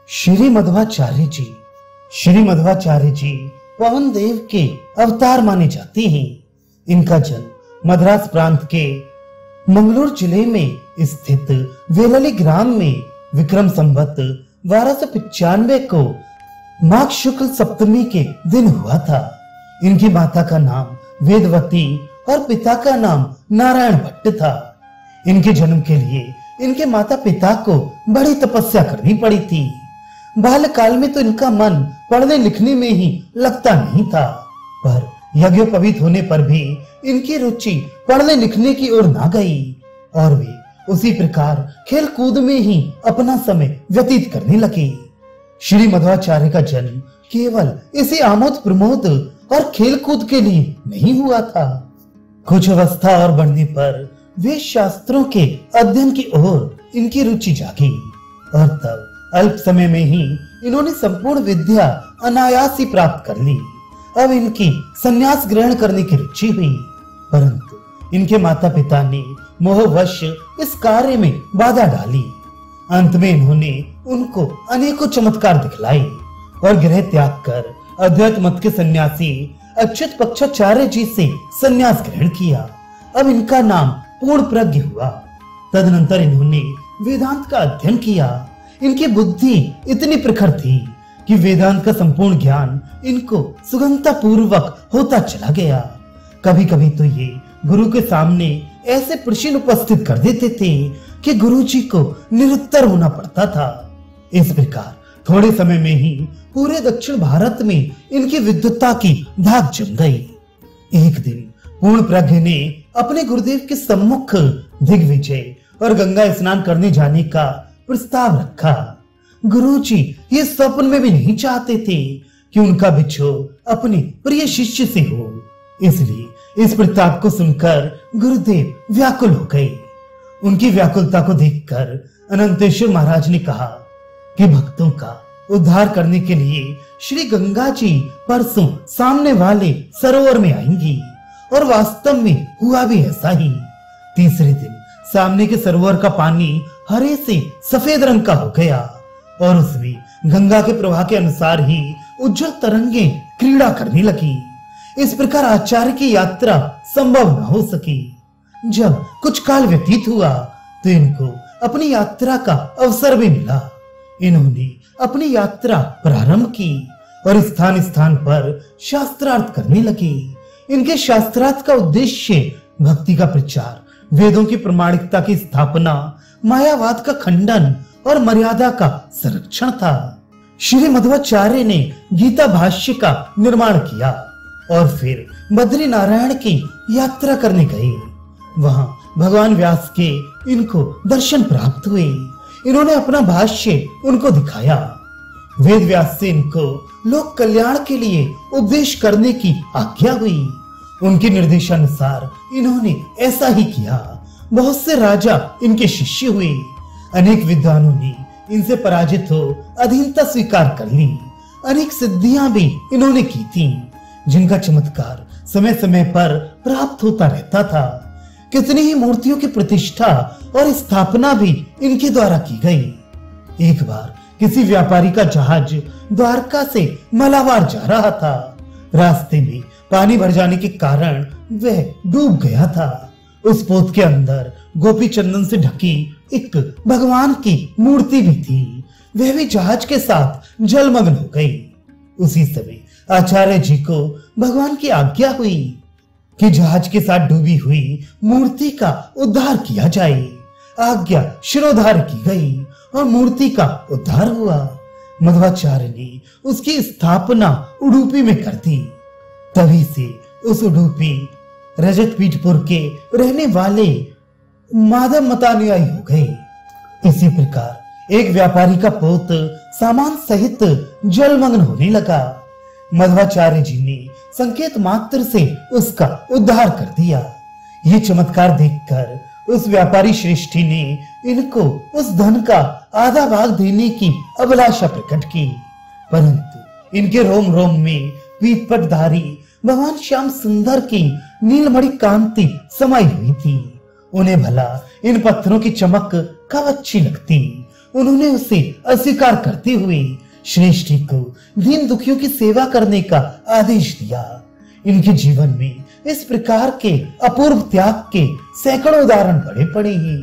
श्री मध्वाचार्य जी पवन देव के अवतार माने जाते हैं। इनका जन्म मद्रास प्रांत के मंगलूर जिले में स्थित वेलली ग्राम में विक्रम संवत 1295 को माघ शुक्ल सप्तमी के दिन हुआ था। इनकी माता का नाम वेदवती और पिता का नाम नारायण भट्ट था। इनके जन्म के लिए इनके माता पिता को बड़ी तपस्या करनी पड़ी थी। बाल्यकाल में तो इनका मन पढ़ने लिखने में ही लगता नहीं था, पर यज्ञोपवीत होने पर भी इनकी रुचि पढ़ने लिखने की ओर ना गई और वे उसी प्रकार खेल कूद में ही अपना समय व्यतीत करने लगे। श्री मध्वाचार्य का जन्म केवल इसी आमोद प्रमोद और खेल कूद के लिए नहीं हुआ था। कुछ अवस्था और बढ़ने पर वे शास्त्रों के अध्ययन की ओर इनकी रुचि जागी और तब अल्प समय में ही इन्होंने संपूर्ण विद्या अनायास ही प्राप्त कर ली। अब इनकी संन्यास ग्रहण करने की रुचि हुई, परंतु इनके माता पिता ने मोहवश इस कार्य में बाधा डाली। अंत में इन्होंने उनको अनेकों चमत्कार दिखलाए और गृह त्याग कर अद्वैत मत के सन्यासी अच्युत पक्षाचार्य जी से संन्यास ग्रहण किया। अब इनका नाम पूर्ण प्रज्ञ हुआ। तदनंतर इन्होंने वेदांत का अध्ययन किया। इनकी बुद्धि इतनी प्रखर थी कि वेदांत का संपूर्ण ज्ञान इनको सुगमता पूर्वक होता चला गया। कभी कभी तो ये गुरु के सामने ऐसे प्रश्न उपस्थित कर देते थे कि गुरु जी को निरुत्तर होना पड़ता था। इस प्रकार थोड़े समय में ही पूरे दक्षिण भारत में इनकी विद्वत्ता की धाक जम गई। एक दिन पूर्ण प्रज्ञ ने अपने गुरुदेव के सम्मुख दिग्विजय और गंगा स्नान करने जाने का प्रस्ताव रखा। गुरुजी ये स्वप्न में भी नहीं चाहते थे कि उनका बिछोह अपने प्रिय शिष्य से हो, इसलिए इस प्रस्ताव को सुनकर गुरुदेव व्याकुल हो गए। उनकी व्याकुलता को देखकर अनंतेश्वर महाराज ने कहा कि भक्तों का उद्धार करने के लिए श्री गंगा जी परसों सामने वाले सरोवर में आएंगी। और वास्तव में हुआ भी ऐसा ही। तीसरे दिन सामने के सरोवर का पानी हरे से सफेद रंग का हो गया और उसमें गंगा के प्रवाह के अनुसार ही उज्जवल तरंगे क्रीड़ा करने लगी। इस प्रकार आचार्य की यात्रा संभव न हो सकी। जब कुछ काल व्यतीत हुआ तो इनको अपनी यात्रा का अवसर भी मिला। इन्होंने अपनी यात्रा प्रारंभ की और स्थान स्थान पर शास्त्रार्थ करने लगे। इनके शास्त्रार्थ का उद्देश्य भक्ति का प्रचार, वेदों की प्रामाणिकता की स्थापना, मायावाद का खंडन और मर्यादा का संरक्षण था। श्री मध्वाचार्य ने गीता भाष्य का निर्माण किया और फिर बद्री नारायण की यात्रा करने गए। वहां भगवान व्यास के इनको दर्शन प्राप्त हुए। इन्होंने अपना भाष्य उनको दिखाया। वेद व्यास से इनको लोक कल्याण के लिए उपदेश करने की आज्ञा हुई। उनके निर्देशानुसार इन्होंने ऐसा ही किया। बहुत से राजा इनके शिष्य हुए। अनेक विद्वानों ने इनसे पराजित हो अधीनता स्वीकार कर ली। अनेक सिद्धियां भी इन्होंने की थी, जिनका चमत्कार समय समय पर प्राप्त होता रहता था। कितनी ही मूर्तियों की प्रतिष्ठा और स्थापना भी इनके द्वारा की गई। एक बार किसी व्यापारी का जहाज द्वारका से मलाबार जा रहा था। रास्ते में पानी भर जाने के कारण वह डूब गया था। उस पोत के अंदर गोपी चंदन से ढकी एक भगवान की मूर्ति भी थी। वह भी जहाज के साथ जलमग्न हो गई। उसी समय आचार्य जी को भगवान की आज्ञा हुई कि जहाज के साथ डूबी हुई मूर्ति का उद्धार किया जाए। आज्ञा शिरोधार्य की गई और मूर्ति का उद्धार हुआ। मध्वाचार्य ने उसकी स्थापना उडुपी में कर दी। तभी से उस उडुपी रजतपीठपुर के रहने वाले माधव मतानुयायी हो गए। इसी प्रकार एक व्यापारी का पोत सामान सहित जलमग्न होने लगा। मध्वाचार्य जी ने संकेत मात्र से उसका उद्धार कर दिया। ये चमत्कार देखकर उस व्यापारी श्रेष्ठी ने इनको उस धन का आधा भाग देने की अभिलाषा प्रकट की, परंतु इनके रोम रोम में पीतपटधारी भगवान श्याम सुंदर की नीलमणि कांति समाई हुई थी। उन्हें भला इन पत्थरों की चमक कब अच्छी लगती। उन्होंने उसे अस्वीकार करते हुए श्रेष्ठी को दीन दुखियों की सेवा करने का आदेश दिया। इनके जीवन में इस प्रकार के अपूर्व त्याग के सैकड़ों उदाहरण बड़े पड़े हैं।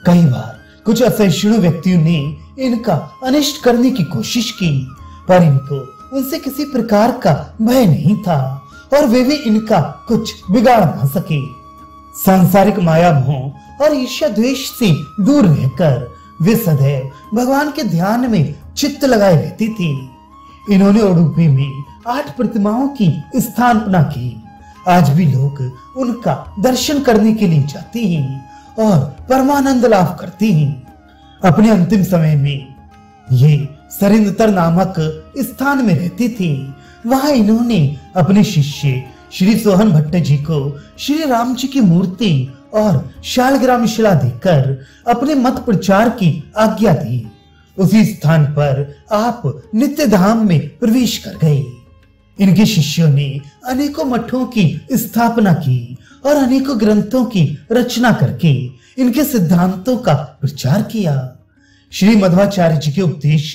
कई बार कुछ असहिष्णु व्यक्तियों ने इनका अनिष्ट करने की कोशिश की, पर इनको उनसे किसी प्रकार का भय नहीं था और वे भी इनका कुछ बिगाड़ न सके। सांसारिक माया मोह और ईर्ष्या द्वेष से दूर रहकर वे सदैव भगवान के ध्यान में चित्त लगाए रहती थी। इन्होंने उडुपी में 8 प्रतिमाओं की स्थापना की। आज भी लोग उनका दर्शन करने के लिए जाते हैं और परमानंद लाभ करते हैं। अपने अंतिम समय में ये सरिंदतर नामक स्थान में रहती थी। वहां इन्होंने अपने शिष्य श्री सोहन भट्ट जी को श्री राम जी की मूर्ति और शालग्राम शिला देकर अपने मत प्रचार की आज्ञा दी। उसी स्थान पर आप नित्य धाम में प्रवेश कर गए। इनके शिष्यों ने अनेकों मठों की स्थापना की और अनेकों ग्रंथों की रचना करके इनके सिद्धांतों का प्रचार किया। श्री मध्वाचार्य जी के उपदेश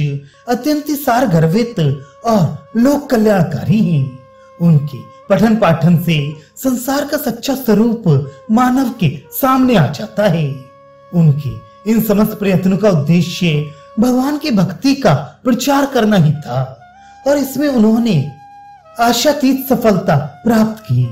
अत्यंत सार गर्वित और लोक कल्याणकारी हैं। उनके पठन पाठन से संसार का सच्चा स्वरूप मानव के सामने आ जाता है। उनके इन समस्त प्रयत्नों का उद्देश्य भगवान की भक्ति का प्रचार करना ही था और इसमें उन्होंने आशातीत सफलता प्राप्त की।